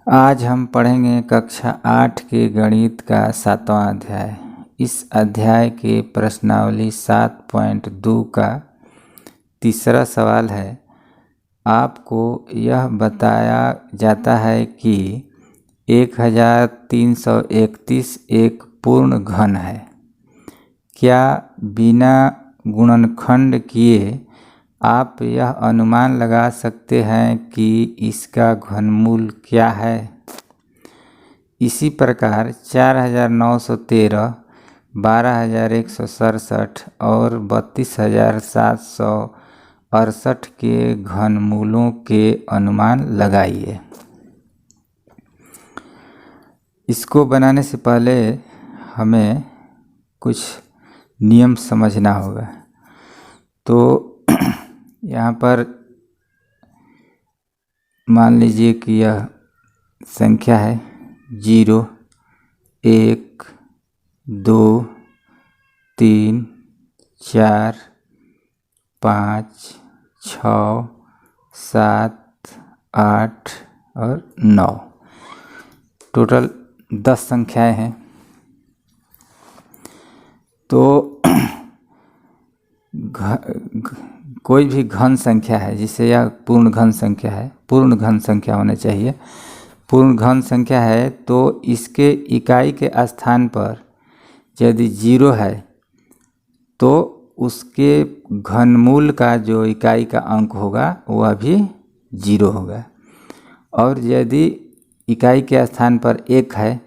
आज हम पढ़ेंगे कक्षा 8 के गणित का 7वां अध्याय। इस अध्याय के प्रश्नावली 7.2 का तीसरा सवाल है। आपको यह बताया जाता है कि 1331 एक पूर्ण घन है। क्या बिना गुणनखंड किए आप यह अनुमान लगा सकते हैं कि इसका घनमूल क्या है? इसी प्रकार 4913, 12167 और 32768 के घनमूलों के अनुमान लगाइए। इसको बनाने से पहले हमें कुछ नियम समझना होगा। तो यहाँ पर मान लीजिए कि यह संख्या है 0, 1, 2, 3, 4, 5, 6, 7, 8 और 9। टोटल 10 संख्याएं हैं। तो कोई भी घन संख्या है, जिसे यह पूर्ण घन संख्या है, पूर्ण घन संख्या होना चाहिए। पूर्ण घन संख्या है तो इसके इकाई के स्थान पर यदि 0 है तो उसके घनमूल का जो इकाई का अंक होगा वह भी 0 होगा। और यदि इकाई के स्थान पर 1 है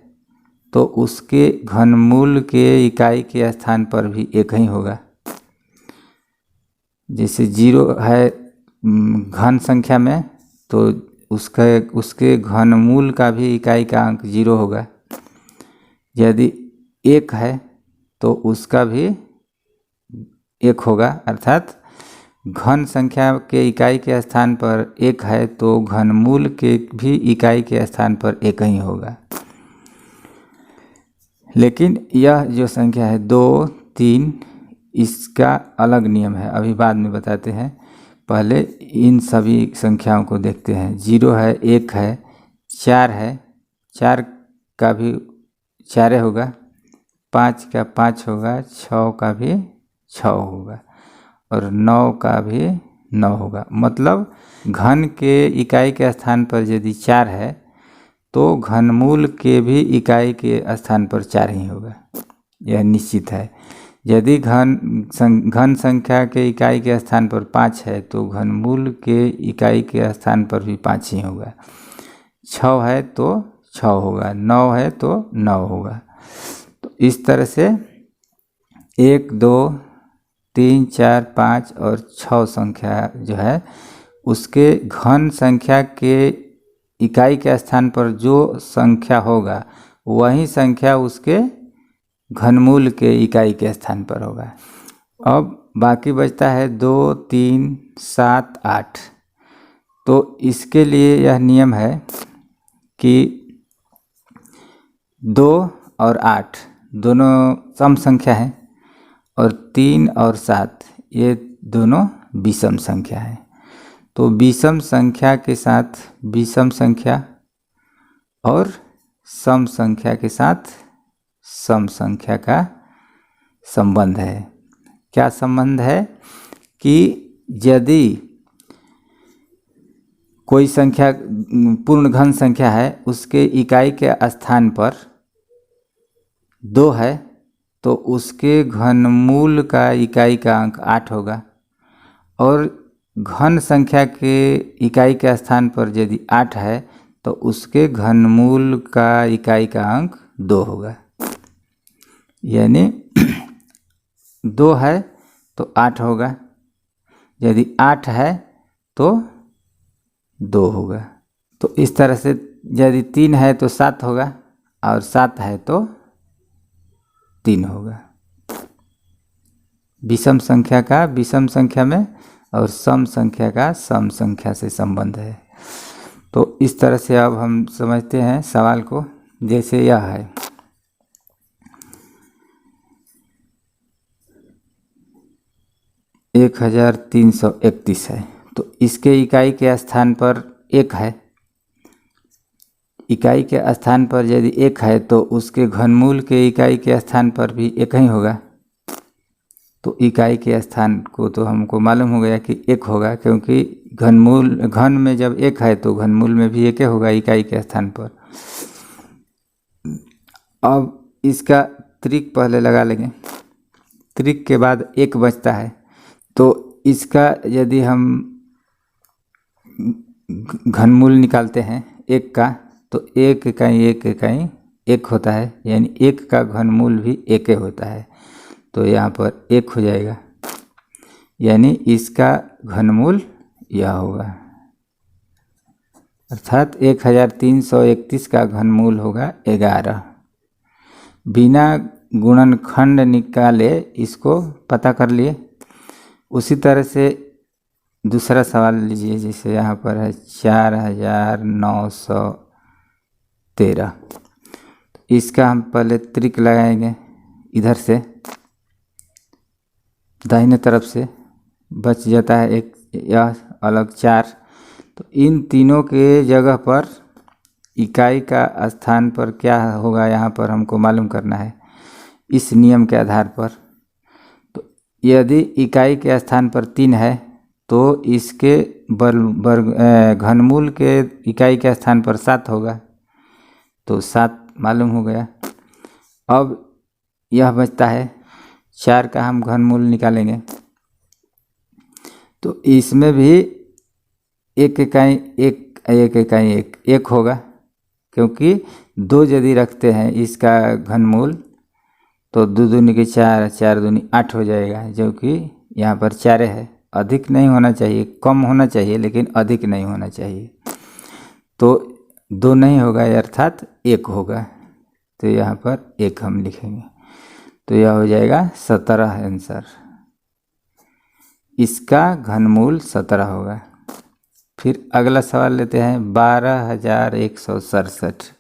तो उसके घनमूल के इकाई के स्थान पर भी 1 ही होगा। जैसे 0 है घन संख्या में तो उसके घनमूल का भी इकाई का अंक 0 होगा। यदि 1 है तो उसका भी 1 होगा, अर्थात घन संख्या के इकाई के स्थान पर 1 है तो घनमूल के भी इकाई के स्थान पर 1 ही होगा। लेकिन यह जो संख्या है 2, 3, इसका अलग नियम है, अभी बाद में बताते हैं। पहले इन सभी संख्याओं को देखते हैं। 0 है, 1 है, 4 है, 4 का भी 4 होगा, 5 का 5 होगा, 6 का भी 6 होगा और 9 का भी 9 होगा। मतलब घन के इकाई के स्थान पर यदि 4 है तो घनमूल के भी इकाई के स्थान पर 4 ही होगा, यह निश्चित है। यदि घन संख्या के इकाई के स्थान पर 5 है तो घनमूल के इकाई के स्थान पर भी 5 ही होगा। 6 है तो 6 होगा, 9 है तो 9 होगा। तो इस तरह से 1, 2, 3, 4, 5 और 6 संख्या जो है उसके घन संख्या के इकाई के स्थान पर जो संख्या होगा वही संख्या उसके घनमूल के इकाई के स्थान पर होगा। अब बाकी बचता है 2, 3, 7, 8। तो इसके लिए यह नियम है कि 2 और 8 दोनों सम संख्या हैं और 3 और 7 ये दोनों विषम संख्या है। तो विषम संख्या के साथ विषम संख्या और सम संख्या के साथ सम संख्या का संबंध है। क्या संबंध है कि यदि कोई संख्या पूर्ण घन संख्या है, उसके इकाई के स्थान पर 2 है तो उसके घनमूल का इकाई का अंक 8 होगा। और घन संख्या के इकाई के स्थान पर यदि 8 है तो उसके घनमूल का इकाई का अंक 2 होगा। यानी 2 है तो 8 होगा, यदि 8 है तो 2 होगा। तो इस तरह से यदि 3 है तो 7 होगा और 7 है तो 3 होगा। विषम संख्या का विषम संख्या में और सम संख्या का सम संख्या से संबंध है। तो इस तरह से अब हम समझते हैं सवाल को। जैसे यह है 1331 है तो इसके इकाई के स्थान पर 1 है। इकाई के स्थान पर यदि एक है तो उसके घनमूल के इकाई के स्थान पर भी एक ही होगा। तो इकाई के स्थान को तो हमको मालूम हो गया कि एक होगा, क्योंकि घन में जब एक है तो घनमूल में भी एक ही होगा इकाई के स्थान पर। अब इसका त्रिक पहले लगा लेंगे। त्रिक के बाद एक बचता है, तो इसका यदि हम घनमूल निकालते हैं एक का, तो एक इकाई एक होता है, यानी एक का घनमूल भी एक ही होता है। तो यहाँ पर एक हो जाएगा, यानी इसका घनमूल यह होगा, अर्थात 1331 का घनमूल होगा 11। बिना गुणनखंड निकाले इसको पता कर लिए। उसी तरह से दूसरा सवाल लीजिए, जैसे यहाँ पर है 4913। इसका हम पहले त्रिक लगाएंगे इधर से, दाहिने तरफ से बच जाता है एक, यह अलग 4। तो इन तीनों के जगह पर इकाई का स्थान पर क्या होगा यहाँ पर हमको मालूम करना है इस नियम के आधार पर। तो यदि इकाई के स्थान पर 3 है तो इसके घनमूल के इकाई के स्थान पर 7 होगा, तो 7 मालूम हो गया। अब यह बचता है 4 का हम घनमूल निकालेंगे, तो इसमें भी एक इकाई होगा, क्योंकि 2 यदि रखते हैं इसका घनमूल तो 2 दूनी के 4, 4 दूनी 8 हो जाएगा, जो कि यहाँ पर 4 है। अधिक नहीं होना चाहिए, कम होना चाहिए लेकिन अधिक नहीं होना चाहिए। तो 2 नहीं होगा, अर्थात 1 होगा, तो यहाँ पर 1 हम लिखेंगे, तो यह हो जाएगा 17 आंसर। इसका घनमूल 17 होगा। फिर अगला सवाल लेते हैं 12167।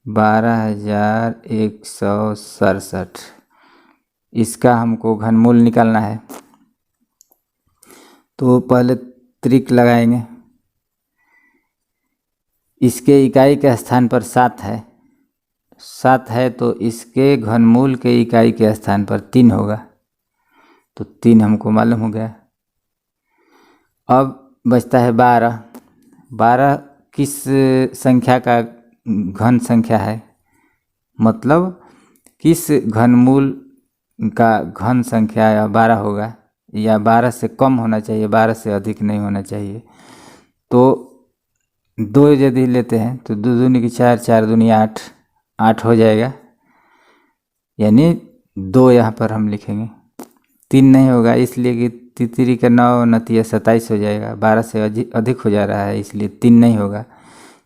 12167 इसका हमको घनमूल निकालना है, तो पहले त्रिक लगाएंगे। इसके इकाई के स्थान पर 7 है, तो इसके घनमूल के इकाई के स्थान पर 3 होगा, तो 3 हमको मालूम हो गया। अब बचता है 12। 12 किस संख्या का घन संख्या है, मतलब किस घनमूल का घन संख्या या 12 होगा, या 12 से कम होना चाहिए, 12 से अधिक नहीं होना चाहिए। तो 2 यदि लेते हैं तो 2 दूनी की 4, 4 दूनी 8, 8 हो जाएगा, यानी 2 यहाँ पर हम लिखेंगे। 3 नहीं होगा, इसलिए कि तितरी का 9 9 27 हो जाएगा, 12 से अधिक हो जा रहा है, इसलिए 3 नहीं होगा,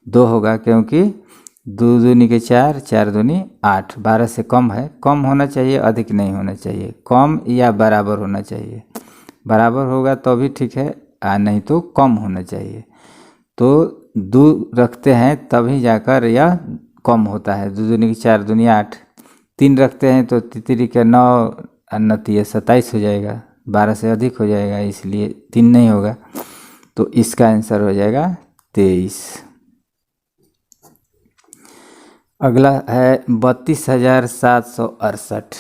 2 होगा, क्योंकि 2 दूनी के 4, 4 दूनी 8, 12 से कम है। कम होना चाहिए, अधिक नहीं होना चाहिए, कम या बराबर होना चाहिए। बराबर होगा तो भी ठीक है, नहीं तो कम होना चाहिए। तो 2 रखते हैं तभी जाकर यह कम होता है। 2 दूनी की 4 दूनी 8, 3 रखते हैं तो तितरी का 9 9 27 हो जाएगा, 12 से अधिक हो जाएगा, इसलिए 3 नहीं होगा। तो इसका आंसर हो जाएगा 23। अगला है 32,768।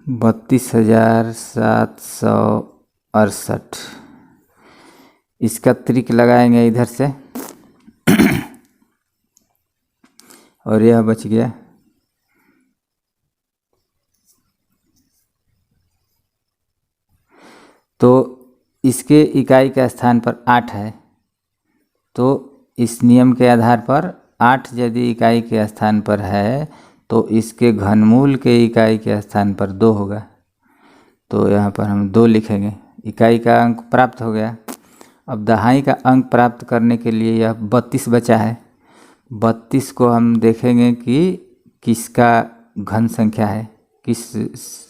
32,768 इसका त्रिक लगाएंगे इधर से और यह बच गया। तो इसके इकाई के स्थान पर 8 है, तो इस नियम के आधार पर 8 यदि इकाई के स्थान पर है तो इसके घनमूल के इकाई के स्थान पर 2 होगा, तो यहाँ पर हम 2 लिखेंगे। इकाई का अंक प्राप्त हो गया। अब दहाई का अंक प्राप्त करने के लिए यह 32 बचा है। 32 को हम देखेंगे कि किसका घन संख्या है, किस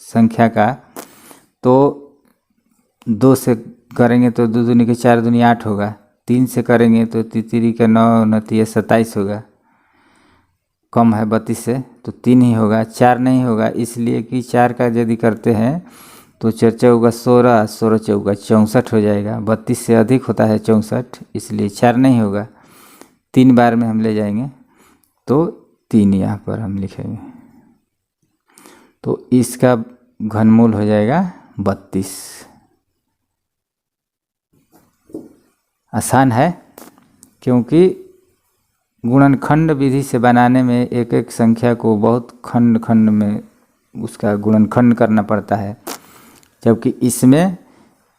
संख्या का। तो 2 से करेंगे तो 2 दूनी के 4 दूनी 8 होगा, 3 से करेंगे तो तितरी का 9 9 27 होगा, कम है 32 से, तो 3 ही होगा, 4 नहीं होगा, इसलिए कि 4 का यदि करते हैं तो 4 चौका 16, 16 चौका 64 हो जाएगा। 32 से अधिक होता है 64, इसलिए 4 नहीं होगा। 3 बार में हम ले जाएंगे तो 3 यहाँ पर हम लिखेंगे, तो इसका घनमूल हो जाएगा 32। आसान है, क्योंकि गुणनखंड विधि से बनाने में एक एक संख्या को बहुत खंड खंड में उसका गुणनखंड करना पड़ता है, जबकि इसमें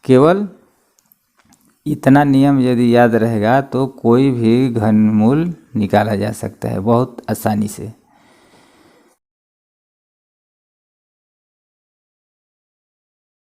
केवल इतना नियम यदि याद रहेगा तो कोई भी घनमूल निकाला जा सकता है बहुत आसानी से।